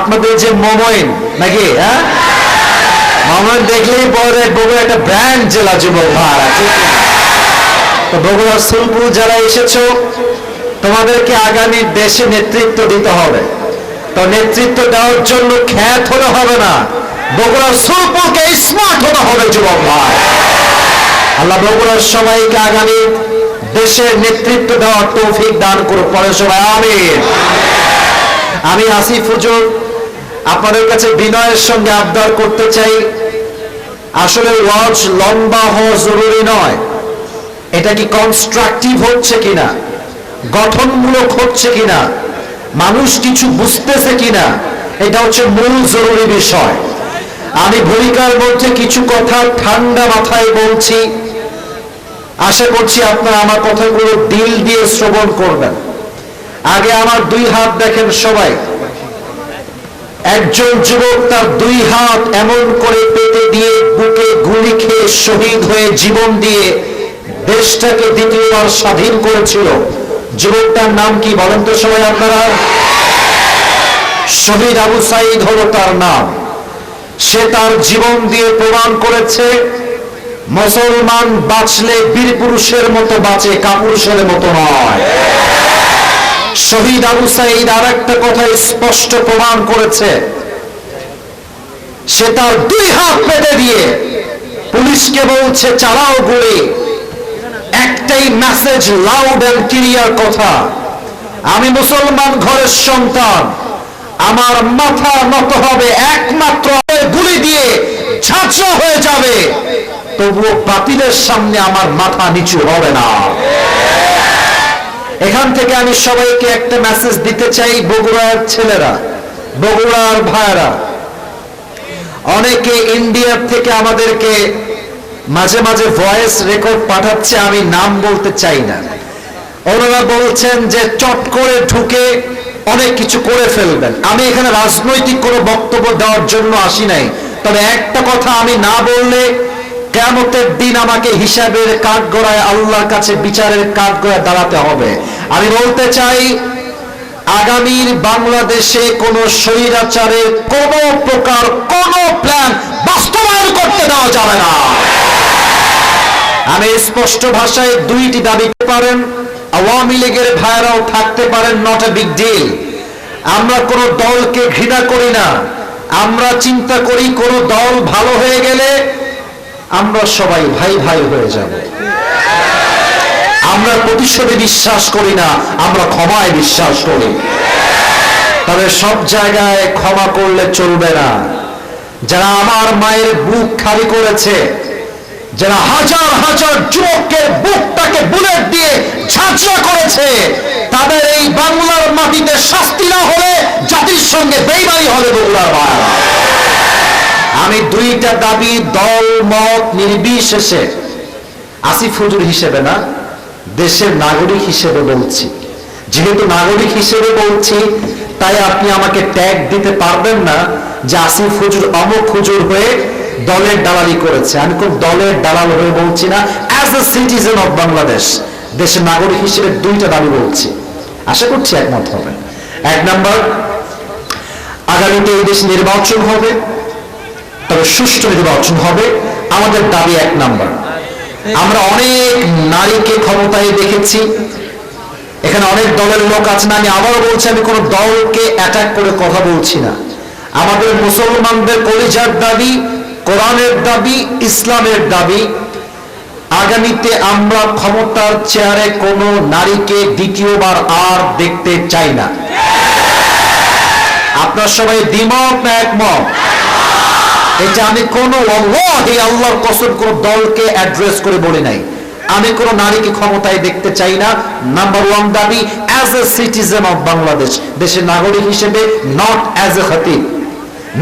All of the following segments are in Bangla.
আপনাদের যে মোমইন নাকি, হ্যাঁ মোমইন দেখলেই পরে বগুড়া একটা ব্র্যান্ড জেলা যুবক ভাড়া, ঠিক না? তো বগুড়ার সুলপুর যারা এসেছো, তোমাদেরকে আগামী দেশে নেতৃত্ব দিতে হবে। তো নেতৃত্ব দেওয়ার জন্য খ্যাত হলে হবে না, বগুড়ার সুলপুরকে স্মার্ট হতে হবে যুবক ভাই। আল্লাহ বগুড়ার সবাইকে আগামী দেশের নেতৃত্ব দেওয়ার তৌফিক দান করুক, পরে সবাই আমিন। আমি আসিফ হুজুর আপনাদের কাছে বিনয়ের সঙ্গে আবদার করতে চাই, আসলে ওয়াজ লম্বা হওয়া জরুরি নয়, এটা কি কনস্ট্রাকটিভ হচ্ছে কিনা, গঠনমূলক হচ্ছে কিনা, মানুষ কিছু বুঝতেছে কিনা, এটা হচ্ছে মূল জরুরি বিষয়। আমি ভূমিকার মধ্যে কিছু কথা ঠান্ডা মাথায় বলছি, আশা করছি আপনারা আমার কথাগুলো দিল দিয়ে শ্রবণ করবেন। আগে আমার দুই হাত দেখেন সবাই। একজন যুবক তার দুই হাত এমন করে পেতে দিয়ে বুকে গুলি খেয়ে শহীদ হয়ে জীবন দিয়ে দেশটাকে দ্বিতীয়বার স্বাধীন করেছিল। যুবকটার নাম কি বলেন তো সবাই আপনারা? শহীদ আবু সাইদ হলো তার নাম। সে তার জীবন দিয়ে প্রমাণ করেছে মুসলমান বাঁচলে বীর পুরুষের মতো বাঁচে, কাপুরুষের মতো নয়। শহীদ আবু সাইদ আর একটা কথা স্পষ্ট প্রমাণ করেছে, সে তার দুই হাত পেতে দিয়ে পুলিশকে বলছে চালাও গুলি। একটাই মেসেজ, লাউড এন্ড ক্লিয়ার কথা, আমি মুসলমান ঘরের সন্তান, আমার মাথা নত হবে একমাত্র গুলি দিয়ে ঝাঁঝরা হয়ে যাবে, তবুও বাতিলের সামনে আমার মাথা নিচু হবে না। এখান থেকে আমি সবাইকে একটা মেসেজ দিতে চাই, বগুড়ার ছেলেরা, বগুড়ার ভাইরা, অনেকে ইন্ডিয়ার থেকে আমাদেরকে মাঝে মাঝে ভয়েস রেকর্ড পাঠাচ্ছে, আমি নাম বলতে চাই না। ওনারা বলছেন যে চট করে ঢুকে অনেক কিছু করে ফেলবেন। আমি এখানে রাজনৈতিক কোনো বক্তব্য দেওয়ার জন্য আসি নাই, তবে একটা কথা আমি না বললে কিয়ামতের দিন আমাকে হিসাবের কাঠগড়ায় আল্লাহর কাছে বিচারের কাঠগড়ায় দাঁড়াতে হবে। আমি বলতে চাই, আগামীর বাংলাদেশে কোন স্বৈরাচারের কোন প্রকার কোন প্ল্যান বাস্তবায়ন করতে দেওয়া যাবে না। আমি স্পষ্ট ভাষায় দুইটি দাবি পারেন, আওয়ামী লীগের ভাইরাও থাকতে পারেন, নট এ বিগ ডিল। আমরা কোন দলকে ঘৃণা করি না, আমরা চিন্তা করি কোন দল ভালো হয়ে গেলে আমরা সবাই ভাই ভাই হয়ে যাব। আমরা প্রতিশোধে বিশ্বাস করি না, আমরা ক্ষমায় বিশ্বাস করি। তবে সব জায়গায় ক্ষমা করলে চলবে না। যারা আমার মায়ের বুক খালি করেছে, যারা হাজার হাজার যুবকের বুকটাকে বুলেট দিয়ে ঝাঁঝরা করেছে, তাদের এই বাংলার মাটিতে শাস্তি না হলে জাতির সঙ্গে বেইমানি হবে বগুড়ার ভাইরা। আমি দুইটা দাবি দল মত নির্বিশেষে আসিফ হুজুর হিসেবে না, দেশের নাগরিক হিসেবে বলছি। যেহেতু নাগরিক হিসেবে বলছি, তাই আপনি আমাকে ট্যাগ দিতে পারবেন না যে আসিফ হুজুর অমুক হুজুর হয়ে দলের দালালি করেছে। আমি কোন দলের দালাল হয়ে বলছি না, as a citizen of Bangladesh, দেশের নাগরিক হিসেবে দুইটা দাবি বলছি, আশা করছি একমত হবে। এক নাম্বার, আগামীতে এই দেশে নির্বাচন হবে, তবে সুষ্ঠু নির্বাচন হবে। আমাদের দাবি এক নাম্বার, আমরা অনেক নারীকে ক্ষমতায় দেখেছি, এখানে অনেক দলের লোক আছেন, আমি আবারও বলছি, আমি কোন দলকে অ্যাটাক করে কথা বলছি না। আমাদের মুসলমানদের কলিজার দাবি, কোরআনের দাবি, ইসলামের দাবি, আগামীতে আমরা ক্ষমতার চেয়ারে কোন নারীকে দ্বিতীয়বার আর দেখতে চাই না। আপনার সবাই দ্বিমত না একমত? এটা আমি কোন আল্লাহর কসম কোন দলকে অ্যাড্রেস করে বলি নাই। আমি কোন নারীকে ক্ষমতায় দেখতে চাই না। নাম্বার ওয়ান দাবি, as a citizen of Bangladesh, দেশের নাগরিক হিসেবে, নট অ্যাজ এ খতিব,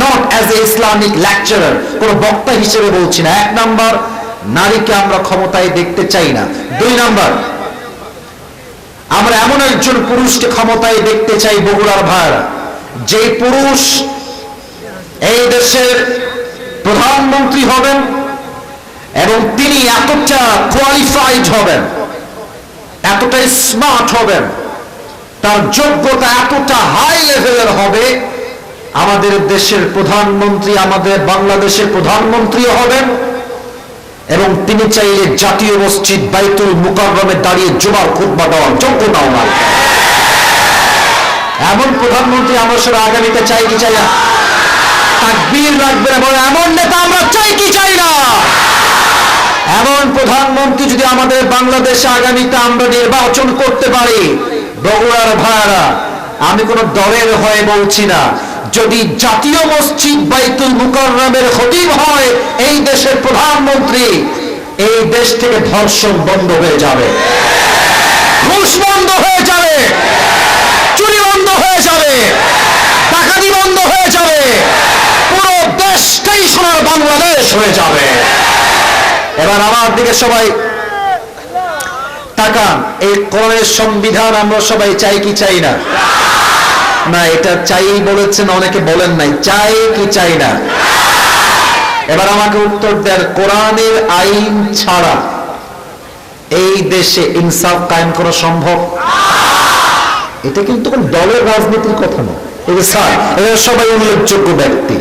not as a Islamic lecturer, কোন বক্তা হিসেবে বলছি না। এক নাম্বার, নারীকে আমরা ক্ষমতায় দেখতে চাই না। দুই নাম্বার, আমরা এমন একজন পুরুষকে ক্ষমতায় দেখতে চাই বগুড়ার ভাইরা, যে পুরুষ এই দেশের প্রধানমন্ত্রী হবেন এবং তিনি এতটা কোয়ালিফাইড হবেন, এতটাই স্মার্ট হবেন, তার যোগ্যতা এতটা হাই লেভেলের হবে, আমাদের দেশের প্রধানমন্ত্রী আমাদের বাংলাদেশের প্রধানমন্ত্রী হবেন এবং তিনি চাইলে জাতীয় মসজিদ বাইতুল মুকাররমে দাঁড়িয়ে জুমার খুতবা দেওয়ার যোগ্যতা ওনার। এমন প্রধানমন্ত্রী আমরা সবাই আগামীতে চাই কি চাই না? তাকবীর রাখবেন এবং এমন নেতা আমরা চাই কি চাই না? এমন প্রধানমন্ত্রী যদি আমাদের বাংলাদেশে আগামীতে আমরা নির্বাচন করতে পারি, বগুড়ার ভাইরা, আমি কোন দলের হয়ে বলছি না, যদি জাতীয় মসজিদ বাইতুল মুকাররমের খতিব হয় এই দেশের প্রধানমন্ত্রী, এই দেশ থেকে ধর্ষণ বন্ধ হয়ে যাবে, ঘুষ বন্ধ হয়ে যাবে, চুরি বন্ধ হয়ে যাবে, ডাকাতি বন্ধ হয়ে যাবে, পুরো দেশটাই সোনার বাংলাদেশ হয়ে যাবে। এবার আমার দিকে সবাই তাকান, এই কোরআনের সংবিধান আমরা সবাই চাই কি চাই না? না, এটা চাই বলেছেন অনেকে, বলেন নাই চাই কি চাই না? এবার আমাকে উত্তর দেন, কোরআনের আইন ছাড়া এই দেশে ইনসাফ কায়েম করা সম্ভব? এটা কিন্তু কোন দলের রাজনীতির কথা না, এরা সবাই উল্লেখযোগ্য ব্যক্তি।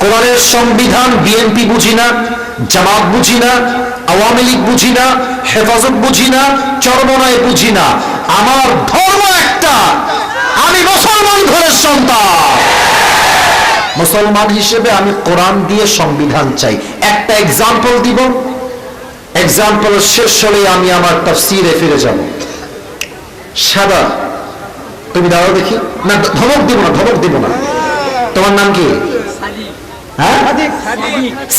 কোরআনের সংবিধান বিএনপি বুঝি না, জামাত বুঝি না, আওয়ামী লীগ বুঝি না, হেফাজত বুঝি না, চরমনায় বুঝি না। আমার ধর্ম একটা, আমি মুসলমান ঘরের সন্তান। মুসলমান হিসেবে আমি কোরআন দিয়ে সংবিধান চাই। একটা এক্সাম্পল দিব, এক্সাম্পল শেষ হলে আমি আমার তাফসীরে ফিরে যাব। সাদা, তুমি দাঁড়াও দেখি। না, ধমক দিব না, ধমক দিব না। তোমার নাম কি? হ্যাঁ,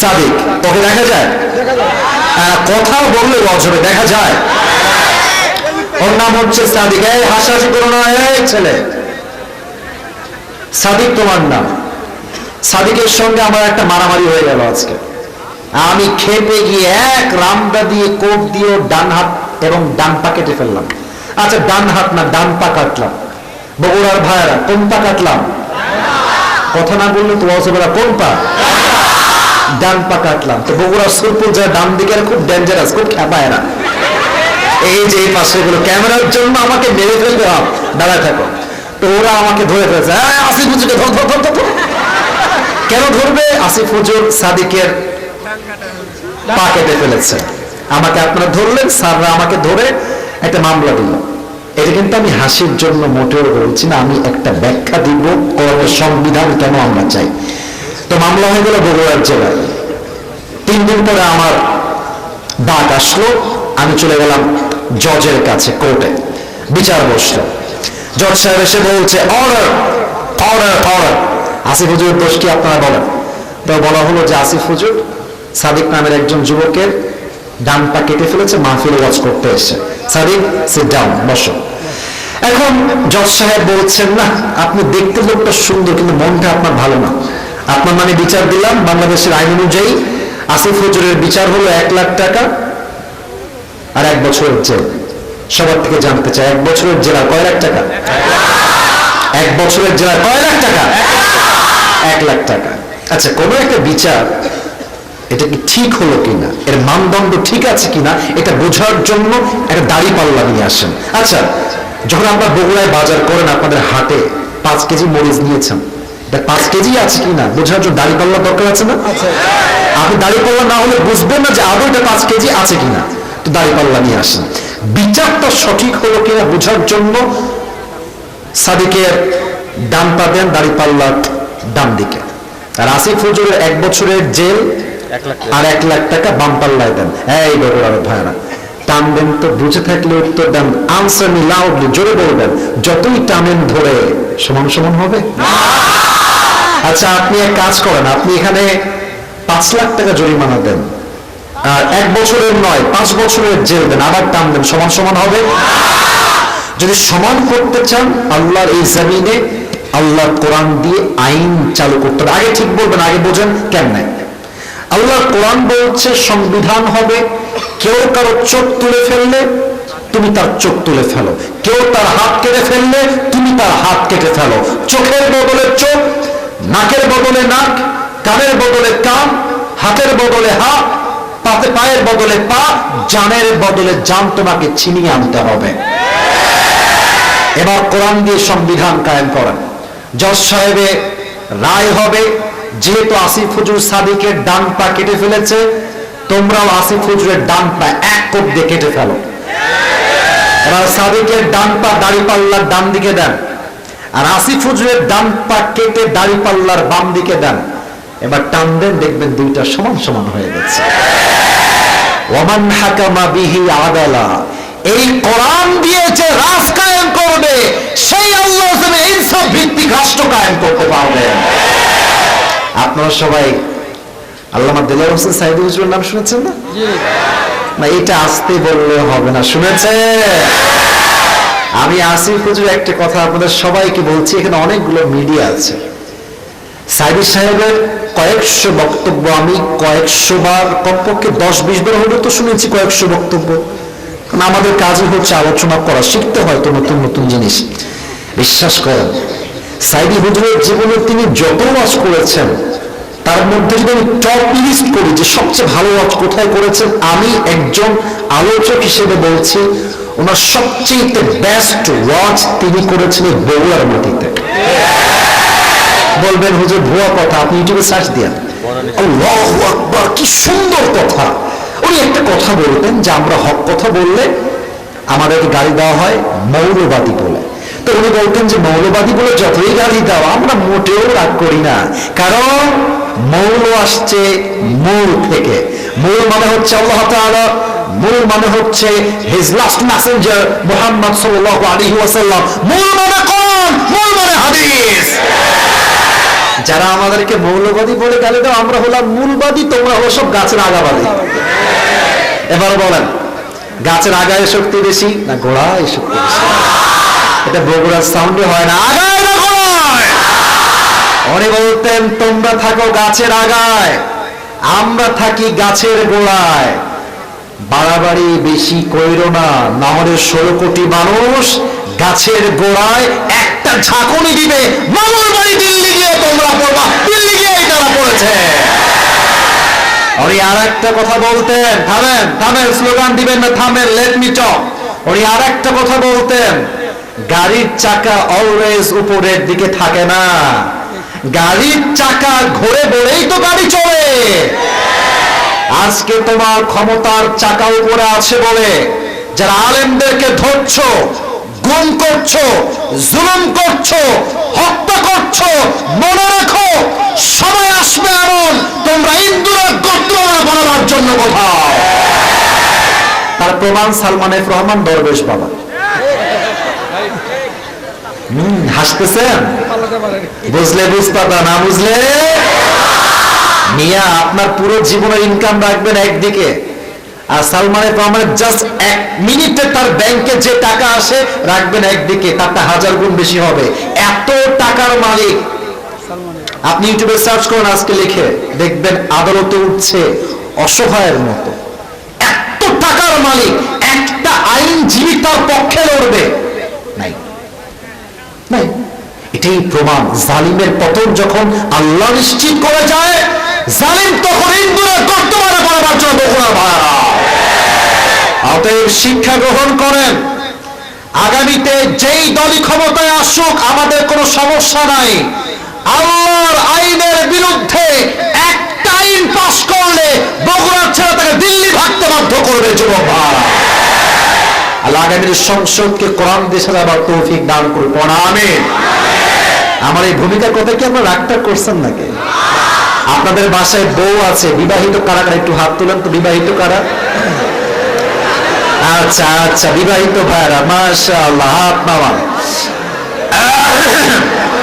সাদিক। তোকে দেখা যায়? কথা বললে অজবে দেখা যায়। ওর নাম হচ্ছে সাদিক। এই হাসাহাসি করো না, এই ছেলে। সাদিক তোমার নাম। সাদিকের সঙ্গে আমার একটা মারামারি হয়ে গেল আজকে। আমি খেপে গিয়ে এক রামদা দিয়ে কোপ দিয়ে ডান হাত এবং ডান পা কেটে ফেললাম। আচ্ছা, ডান হাত না ডান পা কাটলাম। বগুড়ার ভাইয়েরা, কোন পা কাটলাম? কথা না বললে তো অজবেরা, কোন পা? ডান পা কাটলাম। তো বগুড়ার সুরপুর যায় ডান দিকের খুব ডেঞ্জারাস, খুব খেপায়রা। এই যে এই পাশে গুলো ক্যামেরার জন্য আমাকে মেরে ফেলতে হবে, দাঁড়ায় থাকো। তো ওরা আমাকে ধরে ফেলছে, আসিফ হুজুরকে ধর ধর ধর ধর। কেন ধরবে? আসিফ হুজুর সাদিকের পা কেটে ফেলেছে। আমাকে আপনারা ধরলেন, স্যাররা আমাকে ধরে একটা মামলা দিল। এটা কিন্তু আমি হাসির জন্য মোটেও বলছি না, আমি একটা ব্যাখ্যা দিব কোরআনের সংবিধান কেন আমরা চাই। তো মামলা হয়ে গেল বগুড়ার জেলায়। 3 দিন পরে আমার ডাক আসলো, আমি চলে গেলাম জজের কাছে, কোর্টে বিচার বসলো। জজ সাহেব এসে বলছে, অর্ডার অর্ডার অর্ডার। আসিফ হুজুরের দোষ কি আপনারা বলেন? তো বলা হলো যে আসিফ হুজুর সাদিক নামের একজন যুবকের ডান পা কেটে ফেলেছে, মাহফিল ওয়াজ করতে এসে। সাদিক, সিট ডাউন, বসো। এখন জজ সাহেব বলছেন, না আপনি দেখতে লোকটা সুন্দর কিন্তু মনটা আপনার ভালো না। আপনার মানে বিচার দিলাম বাংলাদেশের আইন অনুযায়ী আসিফ হুজুরের বিচার হলো 1 লাখ টাকা আর 1 বছরের জেল। সবার থেকে জানতে চাই, 1 বছরের জেলা কয় লাখ টাকা? 1 বছরের জেলা কয় লাখ টাকা? 1 লাখ টাকা। আচ্ছা, কোনো একটা বিচার এটা কি ঠিক হলো কিনা, এর মানদণ্ড ঠিক আছে কিনা, এটা বোঝার জন্য একটা দাঁড়িপাল্লা নিয়ে আসেন। আচ্ছা, যখন আপনার বগুড়ায় বাজার করেন, আপনাদের হাটে 5 কেজি মরিচ নিয়েছেন, এটা 5 কেজি আছে কিনা বোঝার জন্য দাঁড়িপাল্লা দরকার আছে না? আপনি দাঁড়িপাল্লা না হলে বুঝবেন না যে আদৌ এটা 5 কেজি আছে কিনা। তো দাঁড়িপাল্লা নিয়ে আসেন। বিচারটা সঠিক হলো কিনা বোঝার জন্য সাদিকের ডান পা দেন, দাঁড়িপাল্লার ডান দিকে। আর আসিফ হুজুরের 1 বছরের জেল আর 1 লাখ টাকা বাম পাল্লায় দেন। এই বগুড়ার ভাইরা, টানবেন তো, বুঝে থাকলে উত্তর দেন, আনসার মি লাউডলি, জোরে বলবেন। যতই টানেন ধরে সমান সমান হবে। আচ্ছা, আপনি এক কাজ করেন, আপনি এখানে 5 লাখ টাকা জরিমানা দেন, আর 1 বছরের নয় 5 বছরের জেল দেন, আবার টানবেন, সমান সমান হবে? যদি সমান করতে চান, আল্লাহর এই জমিনে আল্লাহর কোরআন দিয়ে আইন চালু করতে হবে। আগে ঠিক বলবেন, আগে বোঝেন কেমনে। আল্লাহর কোরআন বলছে সংবিধান হবে, কেউ কারো চোখ তুলে ফেললে তুমি তার চোখ তুলে ফেলো, কেউ তার হাত কেটে ফেললে তুমি তার হাত কেটে ফেলো। চোখের বদলে চোখ, নাকের বদলে নাক, কানের বদলে কান, হাতের বদলে হাত, পায়ের বদলে পা, জানের বদলে জান তোমাকে ছিনিয়ে আনতে হবে। এবার কোরআন দিয়ে সংবিধান কায়েম করেন। জজ সাহেবে রায় হবে, যেহেতু আসিফ হুজুর সাদিকের ডান পা কেটে ফেলেছে, তোমরাও আসিফ হুজুরের ডান পা এক কোপ দিয়ে কেটে ফেলো। এবার সাদিকের ডান পা দাড়িপাল্লার ডান দিকে দেন, আর আসিফ হুজুরের ডান পা কেটে দাড়িপাল্লার বাম দিকে দেন। এবার টান দেন, দেখবেন দুইটা সমান সমান হয়ে গেছে। ওয়ামান হাকামা বিহি আদালা, এই কোরআন দিয়ে যে রাজ কায়েম করবে, সেই আল্লাহ ইনসাফ ভিত্তিক রাষ্ট্র কায়েম করতে পারবেন। আপনারা সবাই আল্লামা দেলোয়ার হোসেন সাইদি হুজুরের নাম শুনেছেন না? না, এটা আসতে বললে হবে না, শুনেছে? আমি আসিফ হুজুর একটা কথা আপনাদের সবাইকে বলছি, এখানে অনেকগুলো মিডিয়া আছে। সাইদি সাহেবের কয়েকশো বক্তব্য আমি কয়েকশো বার, কমপক্ষে 10-20 বার হলেও তো শুনেছি কয়েকশো বক্তব্য। কারণ আমাদের কাজই হচ্ছে আলোচনা করা, শিখতে হয় তো নতুন নতুন জিনিস। বিশ্বাস করেন, সাইদি হুজুরের জীবনে তিনি যত ওয়াজ করেছেন, তার মধ্যে যদি আমি টপ লিস্ট করি যে সবচেয়ে ভালো ওয়াজ কোথায় করেছেন, আমি একজন আলোচক হিসেবে বলছি, ওনার সবচেয়ে বেস্ট ওয়াজ তিনি করেছেন বগুড়ার মাটিতে। বলবেন হুজুর ভুয়া কথা, আপনি ইউটিউবে সার্চ দেন, আল্লাহু আকবার, কি সুন্দর কথা। উনি একটা কথা বলতেন যে আমরা হক কথা বললে আমাদেরকে গালি দেওয়া হয় মৌলবাদী বলে। তো উনি বলতেন যে মৌলবাদী বলে যতই গালি দাও আমরা মোটেও রাগ করি না, কারণ মৌল আসছে মূল থেকে। মূল মানে হচ্ছে আল্লাহ তাআলা, মূল মানে হচ্ছে হিজ লাস্ট মেসেঞ্জার মুহাম্মদ সাল্লাল্লাহু আলাইহি ওয়াসাল্লাম, মূল মানে কোরআন, মূল মানে হাদিস। যারা আমাদেরকে মৌলবাদী বলে গালি দাও, আমরা হলাম মূলবাদী, তোমরা হলো সব গাছের আগাবাদী। এবার বলেন, গাছের আগায় শক্তি বেশি না গোড়ায় শক্তি বেশি? এটা বগুড়ার সাউন্ডে হয় না, আগায় না গোড়ায়। উনি বলতেন তোমরা থাকো গাছের আগায়, আমরা থাকি গাছের গোড়ায়। বাড়াবাড়ি বেশি কইরো না, না হলে 16 কোটি মানুষ গাছের গোড়ায় একটা ঝাঁকুনি দিবে, মামার বাড়ি দিল্লি গিয়ে তোমরা পড়বা, দিল্লি গিয়ে তারা পড়েছে। উনি আর একটা কথা বলতেন, থামেন থামেন, স্লোগান দিবেন না, থামেন, লেট মি টক। উনি আর একটা কথা বলতেন, গাড়ির চাকা অলওয়েজ উপরের দিকে থাকে না, গাড়ির চাকা ঘুরে বলেই তো গাড়ি চলে। আজকে তোমার ক্ষমতার চাকা উপরে আছে বলে যারা আলেমদেরকে ধরছো, গুম করছো, জুলুম করছো, হত্যা করছো, মনে রাখো সময় আসবে এমন তোমরা ইন্দুরের গোত্র বানাবার জন্য কোথাও। তার প্রমাণ সালমান এফ রহমান দরবেশ বাবা। হাসতেছেন, বুঝলে বুঝপাতা, না বুঝলে মিয়া আপনার পুরো জীবনের ইনকাম রাখবেন একদিকে, আর সালমান এফ রহমানের জাস্ট 1 মিনিটে তার ব্যাংকে যে টাকা আসে রাখবেন একদিকে, তারটা 1000 গুণ বেশি হবে। এত টাকার মালিক। আপনি ইউটিউবে সার্চ করুন, আজকে লিখে দেখবেন আদালতে উঠছে অসহায়ের মতো। এত টাকার মালিক, একটা আইনজীবী তার পক্ষে লড়বে নাই নাই। এটাই প্রমাণ, জালিমের পতন যখন আল্লাহ নিশ্চিত করে যায়, জালিম তখন ইন্দুরের বর্তমানে করার জন্য বগুড়ার ভাড়া। অতএব শিক্ষা গ্রহণ করেন, আগামীতে যেই দলই ক্ষমতায় আসুক আমাদের কোনো সমস্যা নাই। আল্লাহর আইনের বিরুদ্ধে একটা আইন পাস করলে বগুড়ার ছেলে তাকে দিল্লি ভাগতে বাধ্য করবে যুবক ভাড়া। আল্লাহ আগামীর সংসদকে কোরআন দিয়ে সাজাবার তৌফিক দান করুন, আমিন। আমার এই ভূমিকার কথা কি আপনারা রাগটা করছেন নাকি? আপনাদের বাসায় বউ আছে, বিবাহিত কারা কারা একটু হাত তুলেন তো, বিবাহিত কারা? আচ্ছা আচ্ছা, বিবাহিত ভাইরা মাশাআল্লাহ, হাত নামান।